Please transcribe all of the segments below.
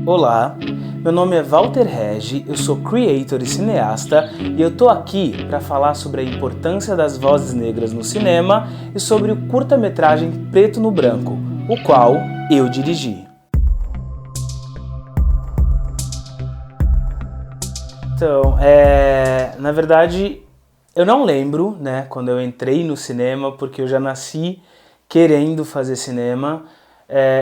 Olá, meu nome é Walter Regi, eu sou creator e cineasta e eu tô aqui para falar sobre a importância das vozes negras no cinema e sobre o curta-metragem Preto no Branco, o qual eu dirigi. Então, na verdade, eu não lembro, né, quando eu entrei no cinema, porque eu já nasci querendo fazer cinema.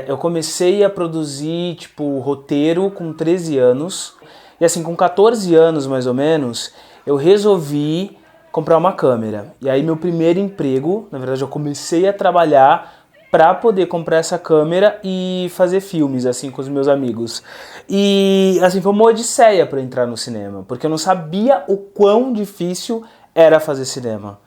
Eu comecei a produzir, roteiro com 13 anos. E assim, com 14 anos, mais ou menos, eu resolvi comprar uma câmera. E aí, meu primeiro emprego, na verdade, eu comecei a trabalhar para poder comprar essa câmera e fazer filmes, assim, com os meus amigos. E, assim, foi uma odisseia para entrar no cinema, porque eu não sabia o quão difícil era fazer cinema.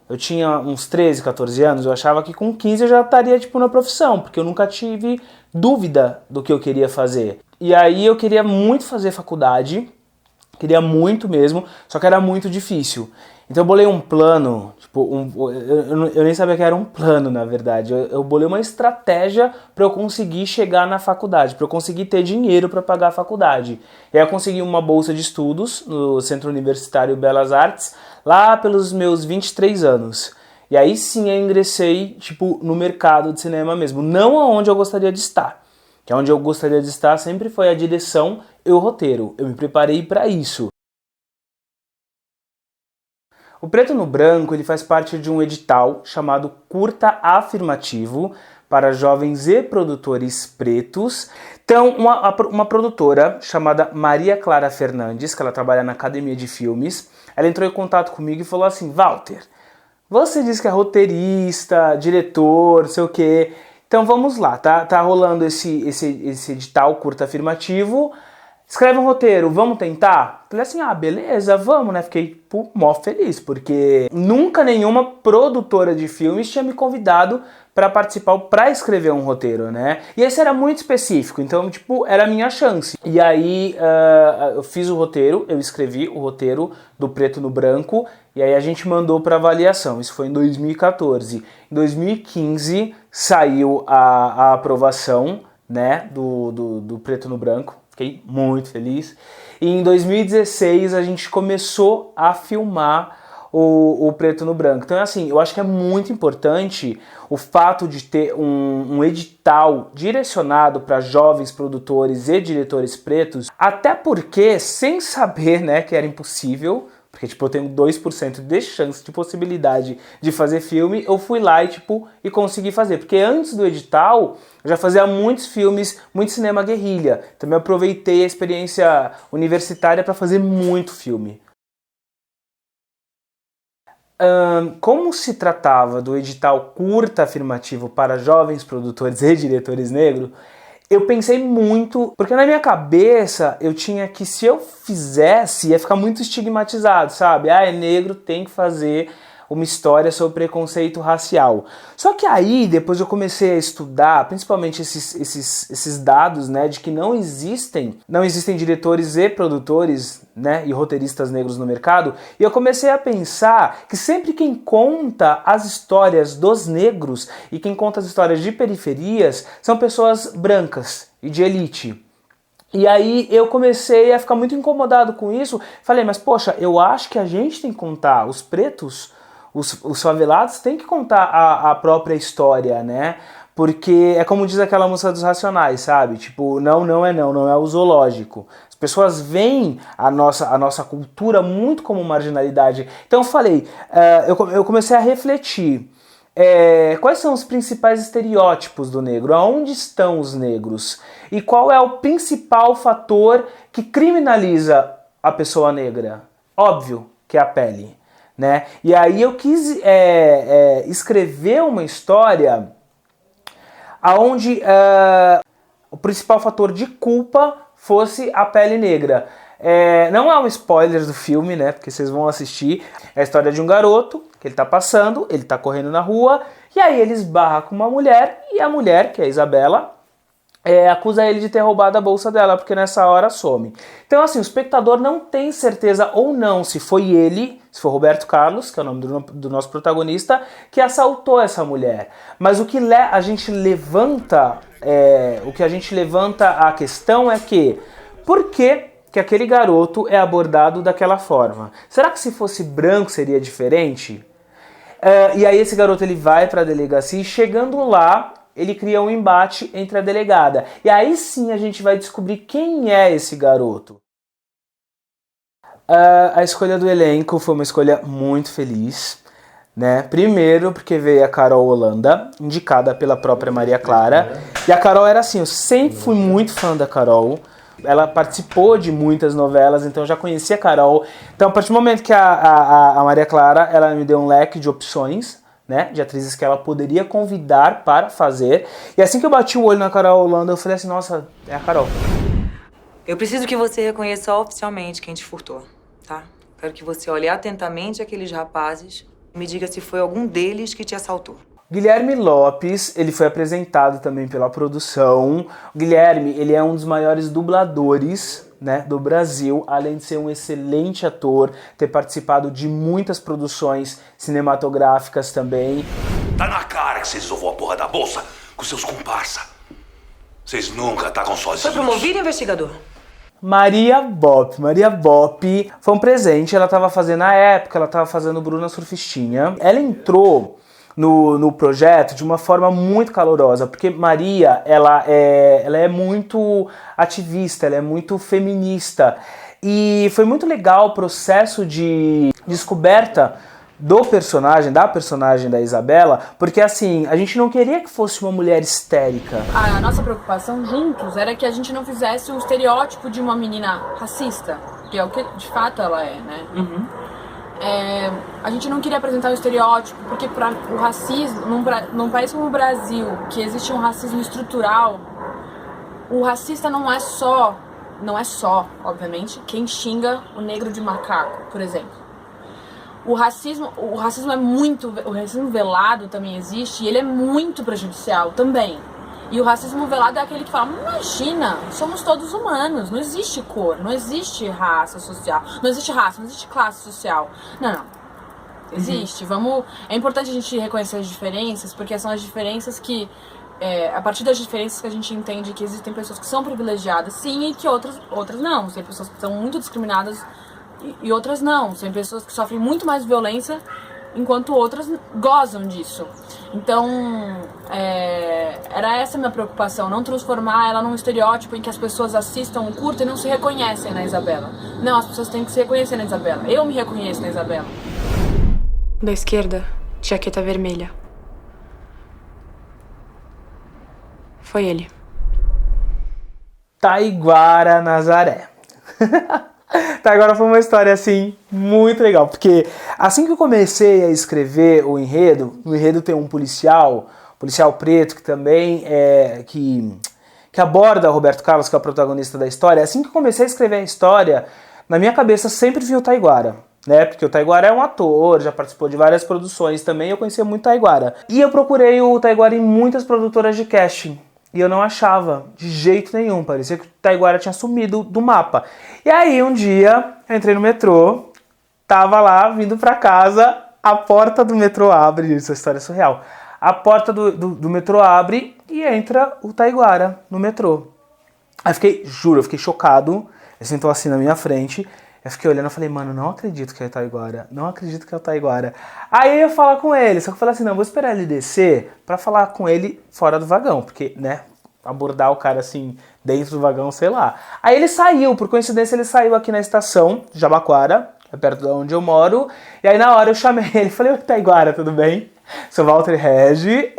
Eu tinha uns 13, 14 anos, eu achava que com 15 eu já estaria, na profissão, porque eu nunca tive dúvida do que eu queria fazer. E aí eu queria muito fazer faculdade, queria muito mesmo, só que era muito difícil. Então eu bolei um plano, eu nem sabia que era um plano, na verdade. Eu bolei uma estratégia para eu conseguir chegar na faculdade, para eu conseguir ter dinheiro para pagar a faculdade. E aí eu consegui uma bolsa de estudos no Centro Universitário Belas Artes, lá pelos meus 23 anos. E aí sim eu ingressei, no mercado de cinema mesmo, não aonde eu gostaria de estar. Que onde eu gostaria de estar sempre foi a direção e o roteiro. Eu me preparei para isso. O Preto no Branco ele faz parte de um edital chamado Curta Afirmativo para jovens e produtores pretos. Então, uma produtora chamada Maria Clara Fernandes, que ela trabalha na Academia de Filmes, ela entrou em contato comigo e falou assim: Walter, você disse que é roteirista, diretor, não sei o quê, então vamos lá, tá rolando esse edital Curta Afirmativo, escreve um roteiro, vamos tentar? Falei assim, beleza, vamos, né? Fiquei mó feliz, porque nunca nenhuma produtora de filmes tinha me convidado para participar, para escrever um roteiro, né? E esse era muito específico, então, era a minha chance. E aí, eu fiz o roteiro, eu escrevi o roteiro do Preto no Branco, e aí a gente mandou para avaliação. Isso foi em 2014. Em 2015, saiu a aprovação, né, do Preto no Branco. Fiquei muito feliz. E em 2016 a gente começou a filmar o Preto no Branco. Então, assim, eu acho que é muito importante o fato de ter um edital direcionado para jovens produtores e diretores pretos, até porque, sem saber, né, que era impossível, porque, eu tenho 2% de chance, de possibilidade de fazer filme, eu fui lá e consegui fazer. Porque antes do edital, eu já fazia muitos filmes, muito cinema guerrilha. Também aproveitei a experiência universitária para fazer muito filme. Como se tratava do edital Curta Afirmativo para jovens produtores e diretores negros, eu pensei muito, porque na minha cabeça eu tinha que, se eu fizesse, ia ficar muito estigmatizado, sabe? É negro, tem que fazer uma história sobre preconceito racial. Só que aí, depois eu comecei a estudar, principalmente esses dados, né, de que não existem diretores e produtores, né, e roteiristas negros no mercado, e eu comecei a pensar que sempre quem conta as histórias dos negros e quem conta as histórias de periferias são pessoas brancas e de elite. E aí eu comecei a ficar muito incomodado com isso, falei, mas poxa, eu acho que a gente tem que contar, os pretos, os favelados têm que contar a própria história, né? Porque é como diz aquela música dos Racionais, sabe? Não é o zoológico. As pessoas veem a nossa cultura muito como marginalidade. Então eu falei, eu comecei a refletir. Quais são os principais estereótipos do negro? Aonde estão os negros? E qual é o principal fator que criminaliza a pessoa negra? Óbvio que é a pele, né? E aí eu quis escrever uma história onde o principal fator de culpa fosse a pele negra. Não é um spoiler do filme, né? Porque vocês vão assistir. É a história de um garoto que ele tá passando, ele tá correndo na rua, e aí ele esbarra com uma mulher, e a mulher, que é a Isabela, acusa ele de ter roubado a bolsa dela, porque nessa hora some. Então, assim, o espectador não tem certeza ou não se foi ele, se foi Roberto Carlos, que é o nome do nosso protagonista, que assaltou essa mulher. Mas o que a gente levanta o que a gente levanta a questão é que, por que aquele garoto é abordado daquela forma? Será que se fosse branco seria diferente? E aí esse garoto ele vai para a delegacia e chegando lá, ele cria um embate entre a delegada. E aí sim a gente vai descobrir quem é esse garoto. A escolha do elenco foi uma escolha muito feliz, né? Primeiro porque veio a Carol Holanda, indicada pela própria Maria Clara. E a Carol era assim, eu sempre fui muito fã da Carol. Ela participou de muitas novelas, então eu já conhecia a Carol. Então a partir do momento que a Maria Clara, ela me deu um leque de opções, né, de atrizes que ela poderia convidar para fazer. E assim que eu bati o olho na Carol Holanda, eu falei assim, nossa, é a Carol. Eu preciso que você reconheça oficialmente quem te furtou, tá? Quero que você olhe atentamente aqueles rapazes e me diga se foi algum deles que te assaltou. Guilherme Lopes, ele foi apresentado também pela produção. O Guilherme, ele é um dos maiores dubladores, né, do Brasil, além de ser um excelente ator, ter participado de muitas produções cinematográficas também. Tá na cara que vocês roubou a porra da bolsa com seus comparsa. Vocês nunca atacam sozinhos. Foi promovido, investigador? Maria Bopp foi um presente, ela estava fazendo na época, ela estava fazendo Bruna Surfistinha. Ela entrou no projeto de uma forma muito calorosa, porque Maria, ela é muito ativista, ela é muito feminista, e foi muito legal o processo de descoberta da personagem da Isabela, porque assim, a gente não queria que fosse uma mulher histérica. A nossa preocupação juntos era que a gente não fizesse um estereótipo de uma menina racista, que é o que de fato ela é, né? Uhum. A gente não queria apresentar um estereótipo, porque para o racismo, num país como o Brasil, que existe um racismo estrutural, o racista não é só, obviamente, quem xinga o negro de macaco, por exemplo. O racismo o racismo velado também existe e ele é muito prejudicial também. E o racismo velado é aquele que fala, imagina, somos todos humanos, não existe cor, não existe raça social, não existe classe social. Não. Existe. É importante a gente reconhecer as diferenças, porque são as diferenças que, a partir das diferenças que a gente entende que existem pessoas que são privilegiadas, sim, e que outras não. Tem pessoas que são muito discriminadas e outras não. Tem pessoas que sofrem muito mais violência, enquanto outras gozam disso. Então, era essa a minha preocupação, não transformar ela num estereótipo em que as pessoas assistam o curto e não se reconhecem na Isabela. Não, as pessoas têm que se reconhecer na Isabela. Eu me reconheço na Isabela. Da esquerda, jaqueta vermelha. Foi ele. Taiguara Nazaré. Taiguara foi uma história, assim, muito legal, porque assim que eu comecei a escrever o enredo tem um policial preto, que também que aborda o Roberto Carlos, que é o protagonista da história. Assim que eu comecei a escrever a história, na minha cabeça sempre vi o Taiguara, né, porque o Taiguara é um ator, já participou de várias produções também, eu conhecia muito o Taiguara. E eu procurei o Taiguara em muitas produtoras de casting, e eu não achava de jeito nenhum, parecia que o Taiguara tinha sumido do mapa. E aí um dia eu entrei no metrô, tava lá vindo pra casa, a porta do metrô abre, essa história é surreal, a porta do metrô abre e entra o Taiguara no metrô. Aí eu fiquei chocado, ele sentou assim na minha frente, eu fiquei olhando e falei, mano, não acredito que é o Taiguara, não acredito que é o Taiguara. Aí eu ia falar com ele, só que eu falei assim, não, vou esperar ele descer pra falar com ele fora do vagão, porque, né, abordar o cara assim, dentro do vagão, sei lá. Aí ele saiu, por coincidência ele saiu aqui na estação de Jabaquara, é perto de onde eu moro, e aí na hora eu chamei ele, falei, oi Taiguara, tudo bem? Sou Walter Regi,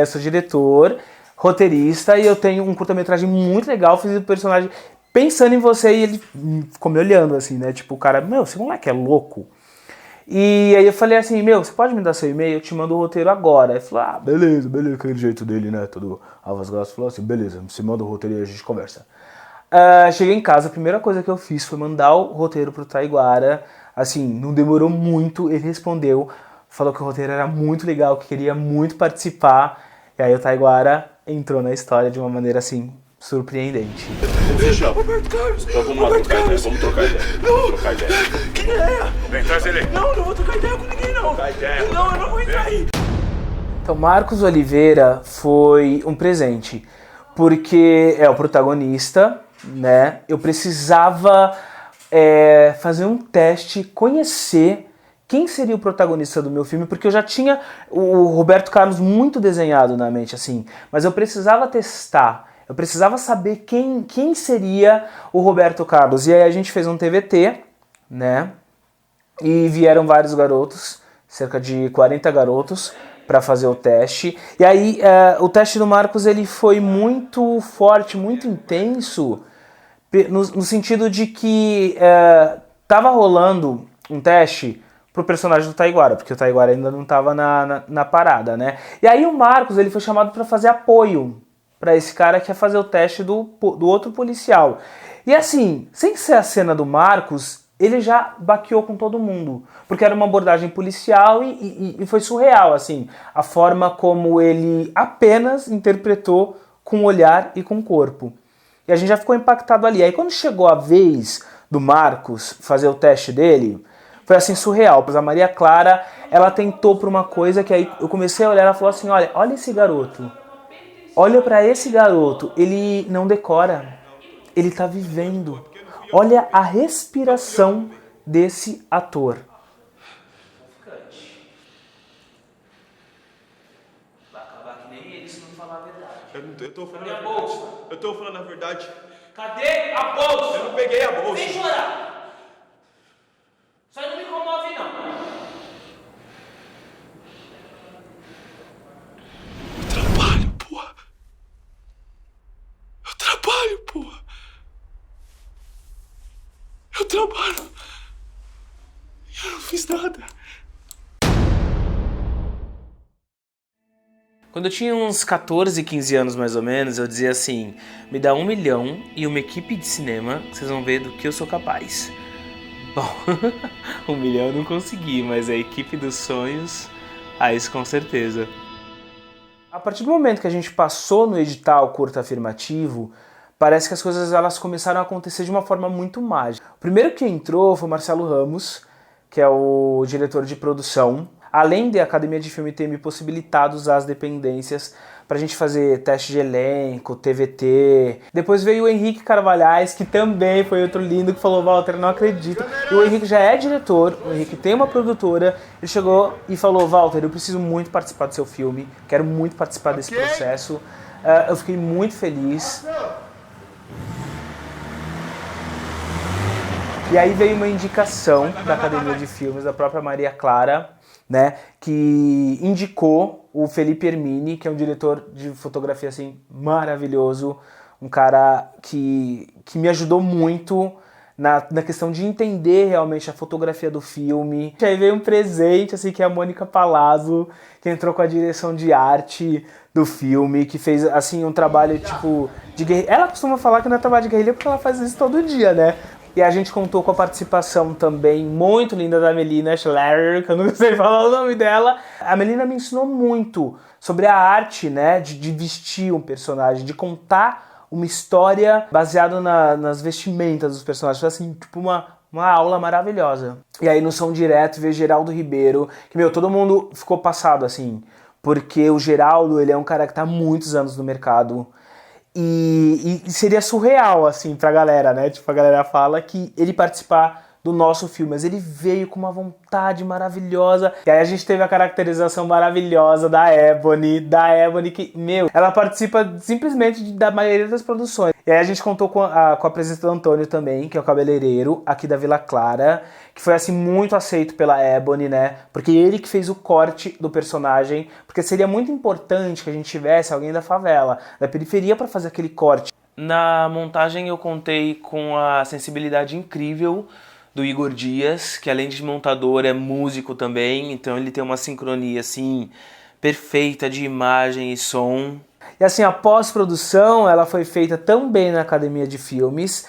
sou diretor, roteirista, e eu tenho um curta-metragem muito legal, fiz o personagem pensando em você, e ele ficou me olhando assim, né, tipo, o cara, meu, esse moleque é louco. E aí eu falei assim, meu, você pode me dar seu e-mail? Eu te mando o roteiro agora. Ele falou, ah, beleza, aquele jeito dele, né, todo alvas grossas. Falou assim, beleza, você manda o roteiro e a gente conversa. Cheguei em casa, a primeira coisa que eu fiz foi mandar o roteiro pro Taiguara. Assim, não demorou muito, ele respondeu, falou que o roteiro era muito legal, que queria muito participar. E aí o Taiguara entrou na história de uma maneira assim, surpreendente. Roberto Carlos! Então vamos lá trocar ideia, trocar ideia. Que ideia? Vem, traz ele. Não vou trocar ideia com ninguém, não. Trocar ideia. Não, eu não vou entrar aí. Então, Marcos Oliveira foi um presente, porque é o protagonista, né? Eu precisava fazer um teste, conhecer quem seria o protagonista do meu filme, porque eu já tinha o Roberto Carlos muito desenhado na mente, assim, mas eu precisava testar, eu precisava saber quem seria o Roberto Carlos. E aí a gente fez um TVT, né? E vieram vários garotos, cerca de 40 garotos, para fazer o teste. E aí o teste do Marcos ele foi muito forte, muito intenso, no sentido de que tava rolando um teste pro personagem do Taiguara, porque o Taiguara ainda não tava na parada, né? E aí o Marcos ele foi chamado para fazer apoio para esse cara que ia fazer o teste do outro policial. E assim, sem ser a cena do Marcos, ele já baqueou com todo mundo, porque era uma abordagem policial e foi surreal, assim, a forma como ele apenas interpretou com o olhar e com o corpo. E a gente já ficou impactado ali. Aí quando chegou a vez do Marcos fazer o teste dele, foi assim surreal, pois a Maria Clara, ela tentou por uma coisa que aí eu comecei a olhar, ela falou assim, olha esse garoto, olha pra esse garoto, ele não decora, ele tá vivendo. Olha a respiração desse ator. Vai acabar que nem ele se não falar a verdade. Eu tô falando Cadê a a verdade. bolsa? Eu tô falando a verdade. Cadê a bolsa? Eu não peguei a bolsa. Vem chorar. Isso aí não me comove, não. Eu trabalho, porra. Eu trabalho, porra. Eu trabalho. Eu não fiz nada. Quando eu tinha uns 14, 15 anos mais ou menos, eu dizia assim, me dá 1 milhão e uma equipe de cinema, que vocês vão ver do que eu sou capaz. Bom, 1 milhão eu não consegui, mas a equipe dos sonhos, isso com certeza. A partir do momento que a gente passou no edital curta afirmativo, parece que as coisas elas começaram a acontecer de uma forma muito mágica. O primeiro que entrou foi o Marcelo Ramos, que é o diretor de produção. Além da Academia de Filme ter me possibilitado usar as dependências pra gente fazer teste de elenco, TVT. Depois veio o Henrique Carvalhais, que também foi outro lindo, que falou, Walter, não acredito. E o Henrique já é diretor, o Henrique tem uma produtora. Ele chegou e falou, Walter, eu preciso muito participar do seu filme, quero muito participar desse processo. Eu fiquei muito feliz. E aí veio uma indicação da Academia de Filmes, da própria Maria Clara, né, que indicou o Felipe Hermini, que é um diretor de fotografia assim maravilhoso, um cara que me ajudou muito na questão de entender realmente a fotografia do filme. E aí veio um presente, assim, que é a Mônica Palazzo, que entrou com a direção de arte do filme, que fez, assim, um trabalho, tipo, de guerrilha. Ela costuma falar que não é trabalho de guerrilha porque ela faz isso todo dia, né? E a gente contou com a participação também muito linda da Melina Schlerer, que eu não sei falar o nome dela. A Melina me ensinou muito sobre a arte, né, de vestir um personagem, de contar uma história baseada nas vestimentas dos personagens. Foi assim, tipo uma aula maravilhosa. E aí no Som Direto veio Geraldo Ribeiro, que, todo mundo ficou passado, assim, porque o Geraldo, ele é um cara que tá há muitos anos no mercado. E seria surreal, assim, pra galera, né? Tipo, a galera fala que ele participar do nosso filme, mas ele veio com uma vontade maravilhosa. E aí a gente teve a caracterização maravilhosa da Ebony que, ela participa simplesmente da maioria das produções. E aí a gente contou com a presença do Antônio também, que é o cabeleireiro aqui da Vila Clara, que foi, assim, muito aceito pela Ebony, né? Porque ele que fez o corte do personagem, porque seria muito importante que a gente tivesse alguém da favela, da periferia, para fazer aquele corte. Na montagem eu contei com a sensibilidade incrível do Igor Dias, que além de montador é músico também, então ele tem uma sincronia assim perfeita de imagem e som. E assim, a pós-produção ela foi feita também na Academia de Filmes.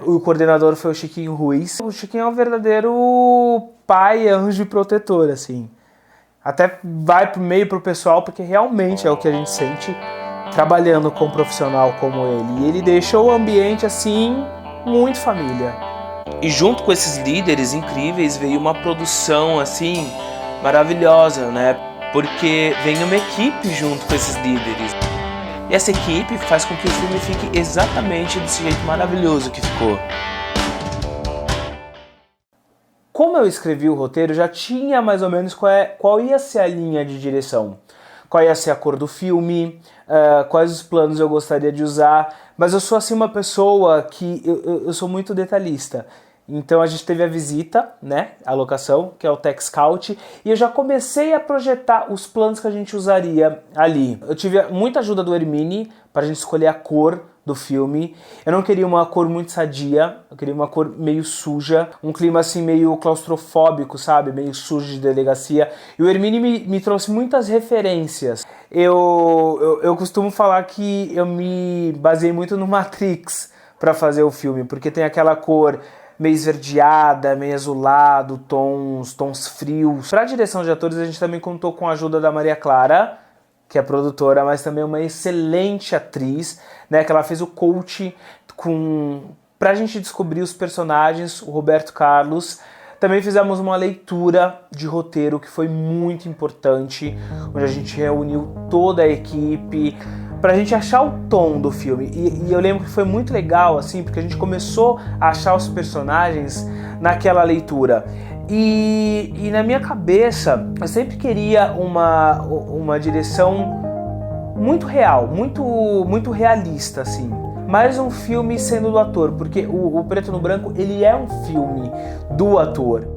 O coordenador foi o Chiquinho Ruiz. O Chiquinho é um verdadeiro pai, anjo e protetor, assim. Até vai meio pro pessoal, porque realmente é o que a gente sente trabalhando com um profissional como ele. E ele deixou o ambiente, assim, muito família. E junto com esses líderes incríveis veio uma produção, assim, maravilhosa, né? Porque vem uma equipe junto com esses líderes. E essa equipe faz com que o filme fique exatamente desse jeito maravilhoso que ficou. Como eu escrevi o roteiro, já tinha mais ou menos qual ia ser a linha de direção. Qual ia ser a cor do filme, quais os planos eu gostaria de usar. Mas eu sou assim uma pessoa que eu sou muito detalhista. Então a gente teve a visita, né, a locação, que é o Tech Scout, e eu já comecei a projetar os planos que a gente usaria ali. Eu tive muita ajuda do Hermine para a gente escolher a cor do filme. Eu não queria uma cor muito sadia, eu queria uma cor meio suja, um clima assim meio claustrofóbico, sabe, meio sujo de delegacia. E o Hermine me trouxe muitas referências. Eu costumo falar que eu me baseei muito no Matrix para fazer o filme, porque tem aquela cor meio esverdeada, meio azulado, tons frios. Para a direção de atores, a gente também contou com a ajuda da Maria Clara, que é produtora, mas também uma excelente atriz, né? Que ela fez o coach pra gente descobrir os personagens, o Roberto Carlos. Também fizemos uma leitura de roteiro que foi muito importante, onde a gente reuniu toda a equipe pra gente achar o tom do filme. E eu lembro que foi muito legal, assim, porque a gente começou a achar os personagens naquela leitura. E na minha cabeça, eu sempre queria uma direção muito real, muito realista, assim. Mais um filme sendo do ator, porque o Preto no Branco, ele é um filme do ator.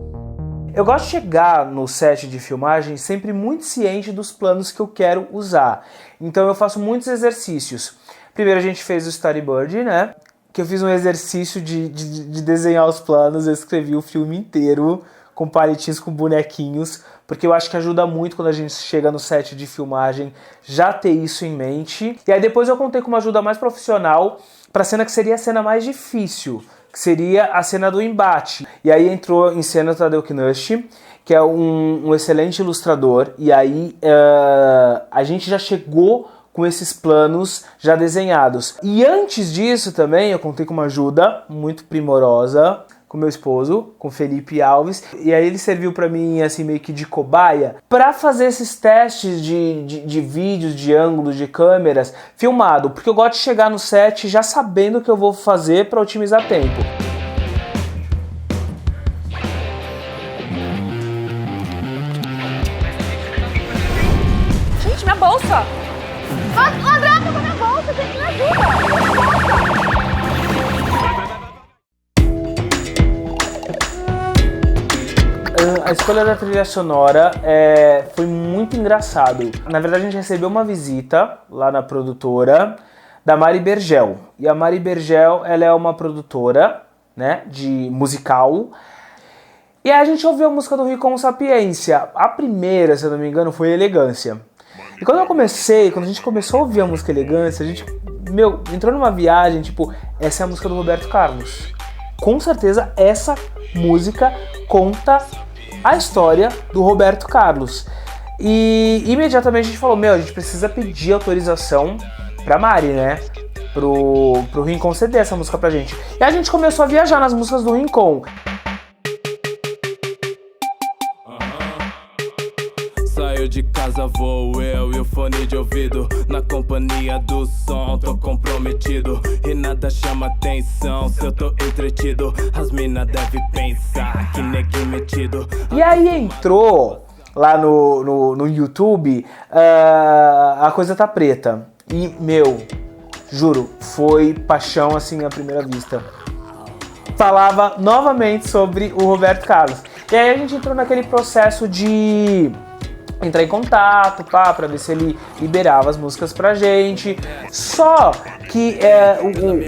Eu gosto de chegar no set de filmagem sempre muito ciente dos planos que eu quero usar. Então eu faço muitos exercícios. Primeiro a gente fez o storyboard, né? Que eu fiz um exercício de desenhar os planos, eu escrevi o filme inteiro com palitinhos, com bonequinhos, porque eu acho que ajuda muito quando a gente chega no set de filmagem já ter isso em mente. E aí depois eu contei com uma ajuda mais profissional para a cena que seria a cena mais difícil, que seria a cena do embate. E aí entrou em cena o Tadeu Knush, que é um excelente ilustrador, e aí a gente já chegou com esses planos já desenhados. E antes disso também eu contei com uma ajuda muito primorosa, com meu esposo, com Felipe Alves, e aí ele serviu para mim assim meio que de cobaia para fazer esses testes de vídeos, de ângulos, de câmeras filmado, porque eu gosto de chegar no set já sabendo o que eu vou fazer para otimizar tempo. Gente, minha bolsa! Ladrão, pegou minha bolsa, gente, me ajuda! A escolha da trilha sonora foi muito engraçado. Na verdade, a gente recebeu uma visita lá na produtora da Mari Bergel. E a Mari Bergel, ela é uma produtora, né, de musical. E aí a gente ouviu a música do Rincon Sapiência. A primeira, se eu não me engano, foi Elegância. E quando a gente começou a ouvir a música Elegância, a gente, entrou numa viagem, tipo, essa é a música do Roberto Carlos. Com certeza, essa música conta a história do Roberto Carlos. E imediatamente a gente falou, a gente precisa pedir autorização pra Mari, né? Pro Rincon ceder essa música pra gente. E a gente começou a viajar nas músicas do Rincon. Saio de casa, vou eu e o fone de ouvido. Na companhia do som, tô comprometido. E nada chama atenção se eu tô entretido. As mina devem pensar que neguinho metido. E aí entrou lá no YouTube A Coisa Tá Preta. E, juro, foi paixão assim à primeira vista. Falava novamente sobre o Roberto Carlos. E aí a gente entrou naquele processo de entrar em contato, pra ver se ele liberava as músicas pra gente. Só que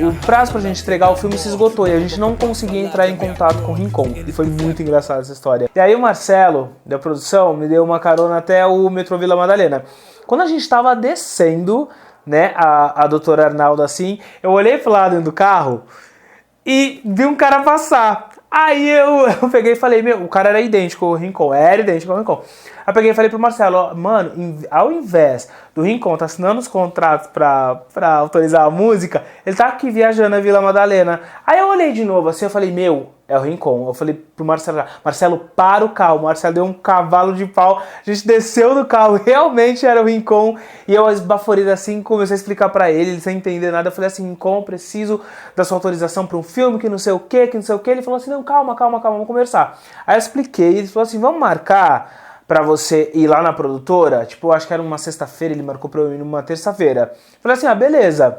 o prazo pra gente entregar o filme se esgotou e a gente não conseguia entrar em contato com o Rincon. E foi muito engraçada essa história. E aí o Marcelo, da produção, me deu uma carona até o metrô Vila Madalena. Quando a gente tava descendo, né, a doutora Arnaldo assim, eu olhei pro lado do carro e vi um cara passar. Aí eu peguei e falei, o cara era idêntico ao Rincon, era idêntico ao Rincon. Aí eu peguei e falei pro Marcelo, mano, ao invés do Rincon tá assinando os contratos pra autorizar a música, ele tá aqui viajando a Vila Madalena. Aí eu olhei de novo assim, eu falei, é o Rincon. Eu falei pro Marcelo, Marcelo, para o carro. O Marcelo deu um cavalo de pau, a gente desceu do carro, realmente era o Rincon. E eu, esbaforida assim, comecei a explicar pra ele sem entender nada. Eu falei assim, Rincon, preciso da sua autorização pra um filme, que não sei o que, que não sei o que. Ele falou assim, não, calma, vamos conversar. Aí eu expliquei, ele falou assim, vamos marcar pra você ir lá na produtora? Tipo, eu acho que era uma sexta-feira, ele marcou pra eu ir numa terça-feira. Eu falei assim, beleza.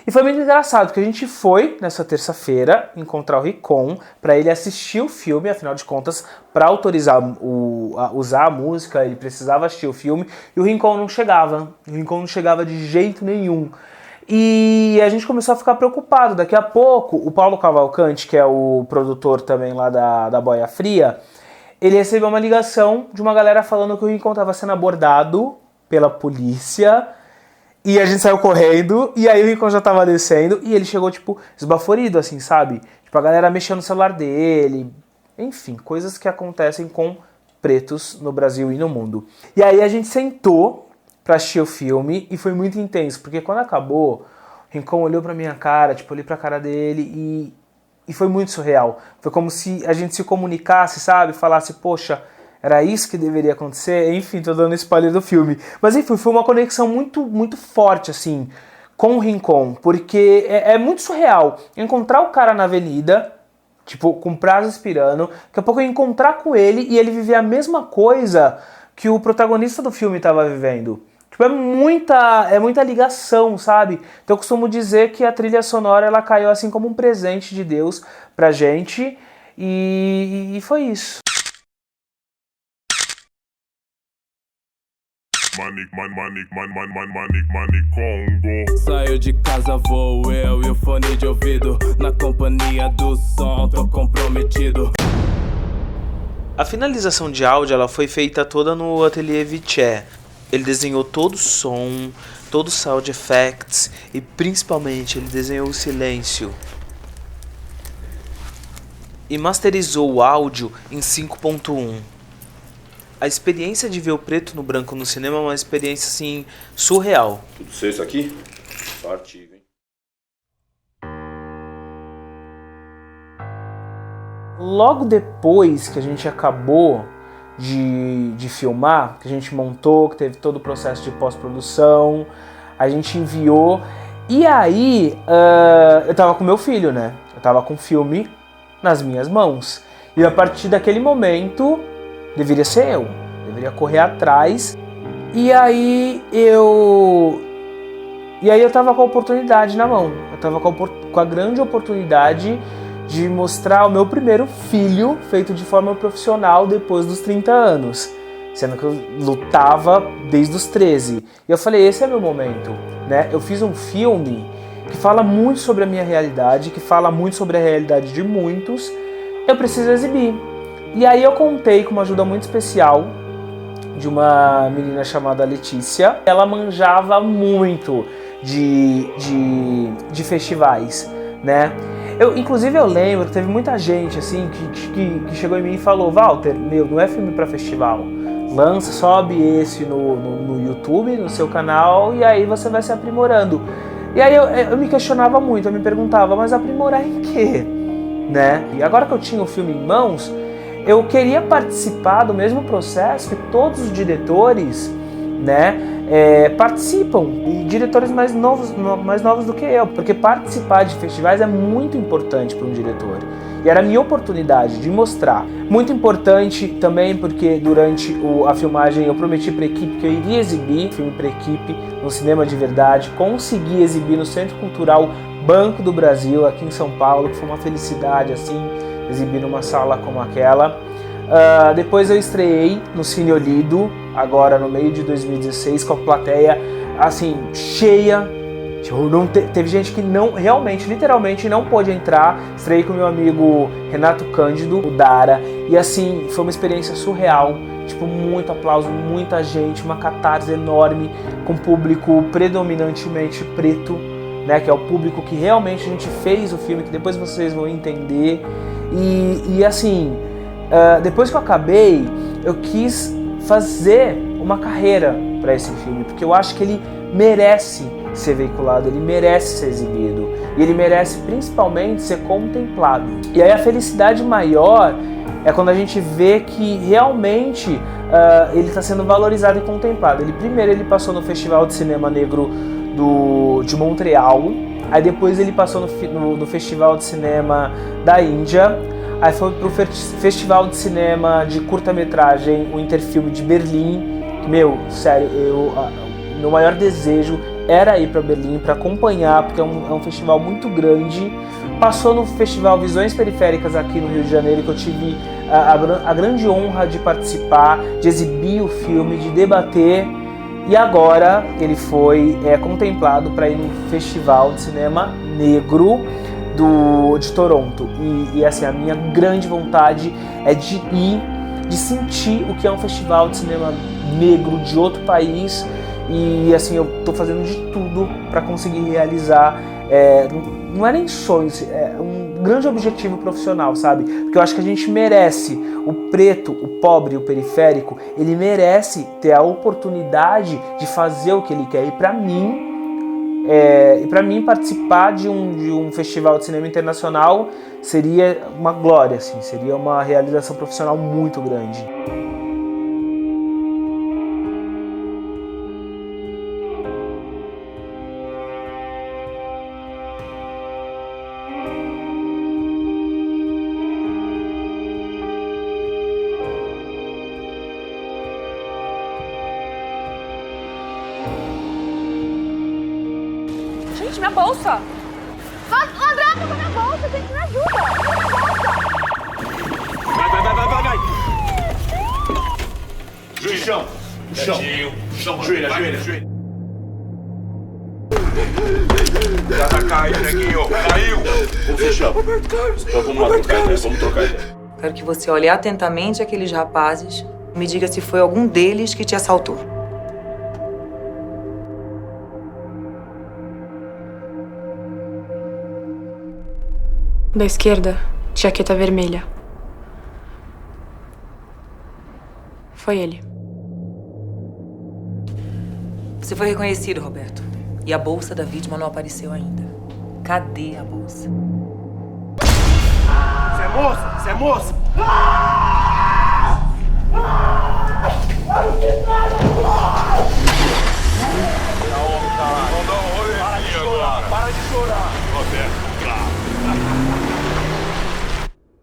E foi muito engraçado, porque a gente foi nessa terça-feira encontrar o Rincon para ele assistir o filme, afinal de contas, para autorizar usar a música, ele precisava assistir o filme, e o Rincon não chegava. O Rincon não chegava de jeito nenhum. E a gente começou a ficar preocupado. Daqui a pouco, o Paulo Cavalcante, que é o produtor também lá da Boia Fria, ele recebeu uma ligação de uma galera falando que o Rincon estava sendo abordado pela polícia. E a gente saiu correndo, e aí o Rincon já tava descendo, e ele chegou, tipo, esbaforido, assim, sabe? Tipo, a galera mexendo no celular dele. Enfim, coisas que acontecem com pretos no Brasil e no mundo. E aí a gente sentou pra assistir o filme, e foi muito intenso, porque quando acabou, o Rincon olhou pra minha cara, tipo, olhei pra cara dele, e foi muito surreal. Foi como se a gente se comunicasse, sabe? Falasse, poxa, era isso que deveria acontecer? Enfim, tô dando spoiler do filme. Mas enfim, foi uma conexão muito, muito forte, assim, com o Rincon. Porque é muito surreal encontrar o cara na avenida, tipo, com prazo expirando. Daqui a pouco eu encontrar com ele e ele viver a mesma coisa que o protagonista do filme tava vivendo. Tipo, é muita ligação, sabe? Então eu costumo dizer que a trilha sonora, ela caiu assim como um presente de Deus pra gente. E foi isso. Congo. Saio de casa, vou eu e o fone de ouvido. Na companhia do som, tô comprometido. A finalização de áudio, ela foi feita toda no ateliê Viché. Ele desenhou todo o som, todo o sound effects e principalmente ele desenhou o silêncio. E masterizou o áudio em 5.1. A experiência de ver o preto no branco no cinema é uma experiência, assim, surreal. Tudo seu isso aqui? Só artigo, hein? Logo depois que a gente acabou de filmar, que a gente montou, que teve todo o processo de pós-produção, a gente enviou. E aí, eu tava com meu filho, né? Eu tava com o filme nas minhas mãos. E a partir daquele momento, deveria ser eu. Deveria correr atrás. E aí eu tava com a oportunidade na mão. Eu tava com a grande oportunidade de mostrar o meu primeiro filho feito de forma profissional depois dos 30 anos. Sendo que eu lutava desde os 13. E eu falei, esse é meu momento, né? Eu fiz um filme que fala muito sobre a minha realidade, que fala muito sobre a realidade de muitos. Eu preciso exibir. E aí eu contei com uma ajuda muito especial de uma menina chamada Letícia. Ela manjava muito de festivais, né? Inclusive eu lembro que teve muita gente assim que chegou em mim e falou, Walter, não é filme pra festival. Lança, sobe esse no YouTube, no seu canal, e aí você vai se aprimorando. E aí eu me questionava muito, eu me perguntava, mas aprimorar em quê? Né? E agora que eu tinha o filme em mãos, eu queria participar do mesmo processo que todos os diretores, né, participam, e diretores mais novos do que eu, porque participar de festivais é muito importante para um diretor. E era a minha oportunidade de mostrar. Muito importante também porque durante a filmagem eu prometi para a equipe que eu iria exibir filme para a equipe no cinema de verdade, consegui exibir no Centro Cultural Banco do Brasil, aqui em São Paulo, que foi uma felicidade assim, exibir numa sala como aquela. Depois eu estreiei no Cine Olido, agora no meio de 2016, com a plateia assim, cheia. Teve gente que não, realmente, literalmente não pôde entrar. Estreiei com meu amigo Renato Cândido, o Dara, e assim, foi uma experiência surreal. Tipo, muito aplauso, muita gente, uma catarse enorme, com público predominantemente preto, né, que é o público que realmente a gente fez o filme, que depois vocês vão entender. E assim, depois que eu acabei, eu quis fazer uma carreira para esse filme, porque eu acho que ele merece ser veiculado, ele merece ser exibido. E ele merece principalmente ser contemplado. E aí a felicidade maior é quando a gente vê que realmente ele está sendo valorizado e contemplado. Ele passou no Festival de Cinema Negro de Montreal, aí depois ele passou no Festival de Cinema da Índia, aí foi pro Festival de Cinema de curta-metragem, o Interfilme de Berlim. Meu, sério, meu maior desejo era ir para Berlim para acompanhar, porque é um festival muito grande. Passou no Festival Visões Periféricas aqui no Rio de Janeiro, que eu tive a grande honra de participar, de exibir o filme, de debater. E agora ele foi contemplado para ir no Festival de Cinema Negro de Toronto. E assim, a minha grande vontade é de ir, de sentir o que é um festival de cinema negro de outro país. E assim, eu tô fazendo de tudo para conseguir realizar, não é nem sonhos, é um grande objetivo profissional, sabe? Porque eu acho que a gente merece, o preto, o pobre, o periférico, ele merece ter a oportunidade de fazer o que ele quer. E para mim participar de um festival de cinema internacional seria uma glória, assim, seria uma realização profissional muito grande. Gente, minha bolsa! André, pegou minha bolsa, gente, me ajuda! Vai! Joelho, chão, joelho. Já tá caindo, neguinho, caiu! Vamos fechar. Então vamos trocar ideia. Quero que você olhe atentamente aqueles rapazes e me diga se foi algum deles que te assaltou. Da esquerda, jaqueta vermelha. Foi ele. Você foi reconhecido, Roberto. E a bolsa da vítima não apareceu ainda. Cadê a bolsa? Você é moça?